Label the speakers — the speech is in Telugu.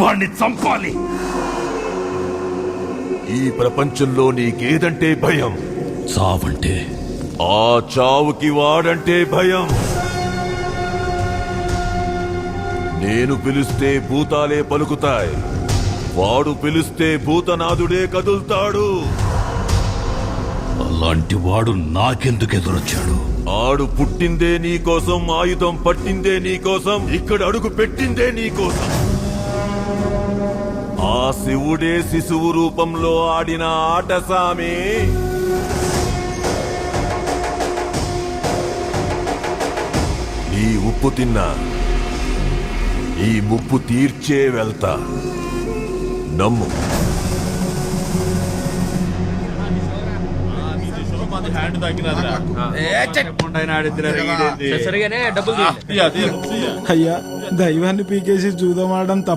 Speaker 1: వాణ్ణి చంపాలి.
Speaker 2: ఈ ప్రపంచంలో నీకేదంటే భయం?
Speaker 1: చావంటే.
Speaker 2: ఆ చావుకి వాడంటే భయం. నేను పిలిస్తే భూతాలే పలుకుతాయి, వాడు పిలిస్తే భూతనాథుడే కదులుతాడు.
Speaker 1: అలాంటి వాడు నాకెందుకు ఎదురొచ్చాడు?
Speaker 2: ఆడు పుట్టిందే నీకోసం, ఆయుధం పట్టిందే నీకోసం, ఇక్కడ అడుగు పెట్టిందే నీకోసం. ఆ శివుడే శిశువు రూపంలో ఆడిన ఆట సామి. నీ ఉప్పు తిన్నా ఈ ముప్పు తీర్చే వెళ్తా, నమ్ము.
Speaker 3: అయ్యా, దైవాన్ని పీకేసి జూదం ఆడడం తప్ప